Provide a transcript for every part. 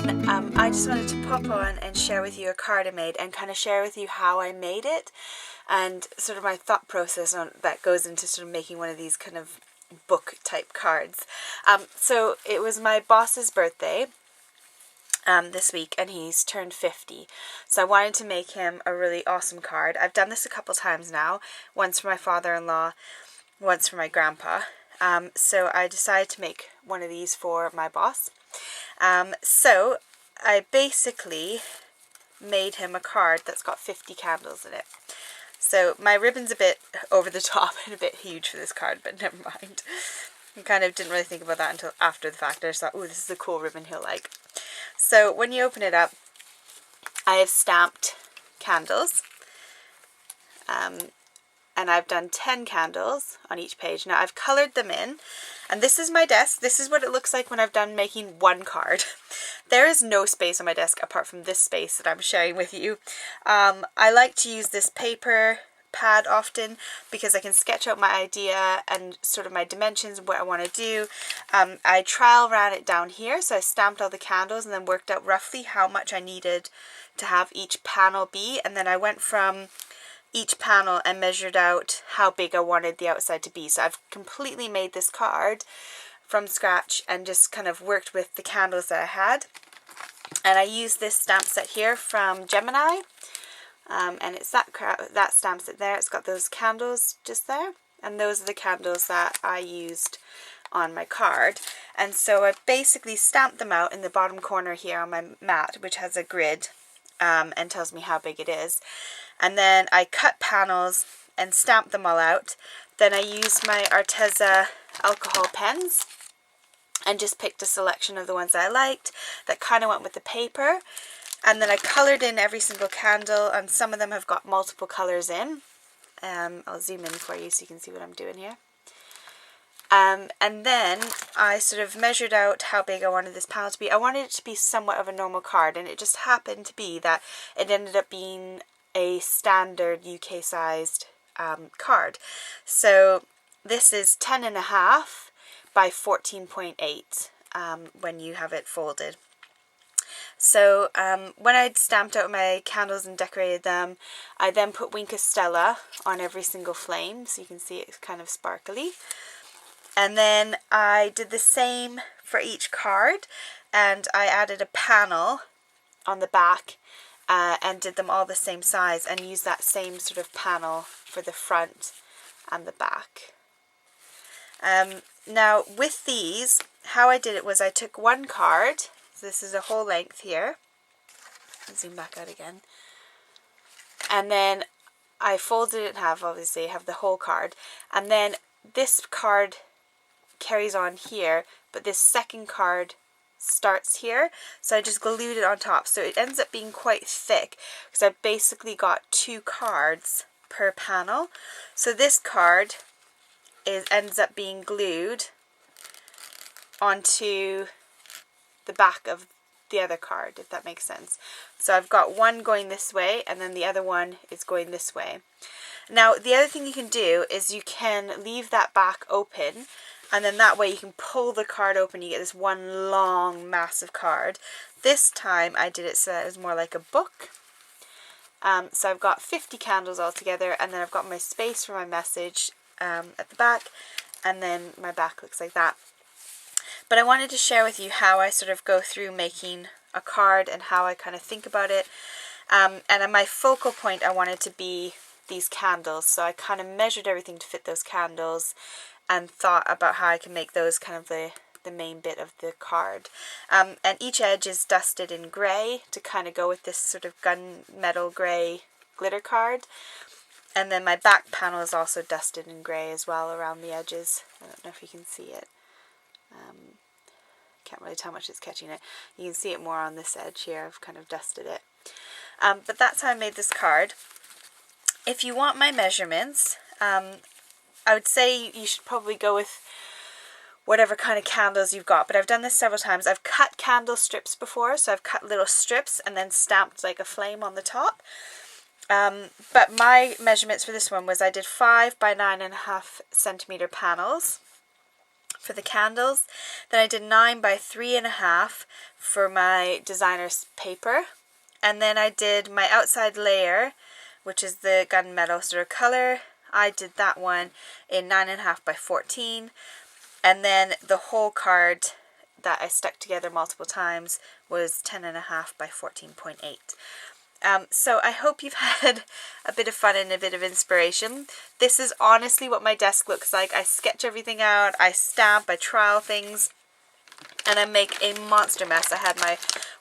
everyone. I just wanted to pop on and share with you a card I made and kind of share with you how I made it and sort of my thought process on that goes into sort of making one of these kind of book type cards. So it was my boss's birthday this week and he's turned 50, so I wanted to make him a really awesome card. I've done this a couple times now, once for my father-in-law, once for my grandpa. So I decided to make one of these for my boss. So I basically made him a card that's got 50 candles in it. So my ribbon's a bit over the top and a bit huge for this card, but never mind. I kind of didn't really think about that until after the fact. I just thought, oh, this is a cool ribbon he'll like. So when you open it up, I have stamped candles. And I've done 10 candles on each page. Now I've coloured them in, and this is my desk. This is what it looks like when I've done making one card. There is no space on my desk apart from this space that I'm sharing with you. I like to use this paper pad often because I can sketch out my idea and sort of my dimensions and what I want to do. I trial ran it down here, so I stamped all the candles and then worked out roughly how much I needed to have each panel be, and then I went from each panel and measured out how big I wanted the outside to be. So I've completely made this card from scratch and just kind of worked with the candles that I had. And I used this stamp set here from Gemini, and it's that stamp set there. It's got those candles just there, and those are the candles that I used on my card. And so I basically stamped them out in the bottom corner here on my mat, which has a grid and tells me how big it is. And then I cut panels and stamped them all out. Then I used my Arteza alcohol pens and just picked a selection of the ones I liked that kind of went with the paper. And then I coloured in every single candle, and some of them have got multiple colours in. I'll zoom in for you so you can see what I'm doing here. And then I sort of measured out how big I wanted this panel to be. I wanted it to be somewhat of a normal card, and it just happened to be that it ended up being a standard UK sized card. So this is 10.5 by 14.8 when you have it folded. So when I'd stamped out my candles and decorated them, I then put Wink of Stella on every single flame, so you can see it's kind of sparkly. And then I did the same for each card, and I added a panel on the back and did them all the same size and used that same sort of panel for the front and the back. Now with these, how I did it was I took one card, so this is a whole length here, I'll zoom back out again, and then I folded it in half. Obviously I have the whole card, and then this card carries on here, but this second card starts here, so I just glued it on top, so it ends up being quite thick because I basically got 2 cards per panel. So this card ends up being glued onto the back of the other card, if that makes sense. So I've got one going this way and then the other one is going this way. Now the other thing you can do is you can leave that back open, and then that way you can pull the card open, you get this one long massive card. This time I did it so that it was more like a book. So I've got 50 candles all together, and then I've got my space for my message at the back, and then my back looks like that. But I wanted to share with you how I sort of go through making a card and how I kind of think about it. And my focal point I wanted to be these candles, so I kind of measured everything to fit those candles and thought about how I can make those kind of the main bit of the card. And each edge is dusted in grey to kind of go with this sort of gunmetal grey glitter card. And then my back panel is also dusted in grey as well around the edges. I don't know if you can see it. Can't really tell how much it's catching it. You can see it more on this edge here. I've kind of dusted it. But that's how I made this card. If you want my measurements, I would say you should probably go with whatever kind of candles you've got, but I've done this several times. I've cut candle strips before, so I've cut little strips and then stamped like a flame on the top. But my measurements for this one was I did 5 by 9.5 centimeter panels for the candles. Then I did 9 by 3.5 for my designer's paper. And then I did my outside layer, which is the gunmetal sort of color. I did that one in 9.5 by 14. And then the whole card that I stuck together multiple times was 10.5 by 14.8. So I hope you've had a bit of fun and a bit of inspiration. This is honestly what my desk looks like. I sketch everything out, I stamp, I trowel things, and I make a monster mess. I had my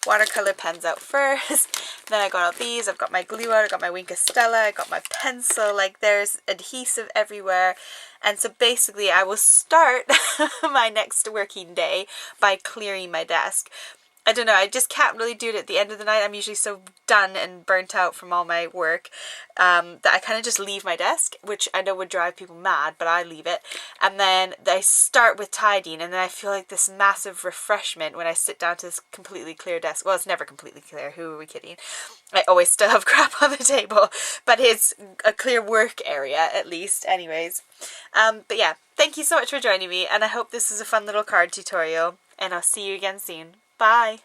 watercolor pens out first, then I got all these, I've got my glue out, I got my Wink of Stella, I got my pencil, like there's adhesive everywhere. And so basically I will start my next working day by clearing my desk. I don't know, I just can't really do it at the end of the night. I'm usually so done and burnt out from all my work that I kind of just leave my desk, which I know would drive people mad, but I leave it. And then I start with tidying, and then I feel like this massive refreshment when I sit down to this completely clear desk. Well, it's never completely clear, who are we kidding? I always still have crap on the table, but it's a clear work area at least anyways. But yeah, thank you so much for joining me, and I hope this is a fun little card tutorial, and I'll see you again soon. Bye!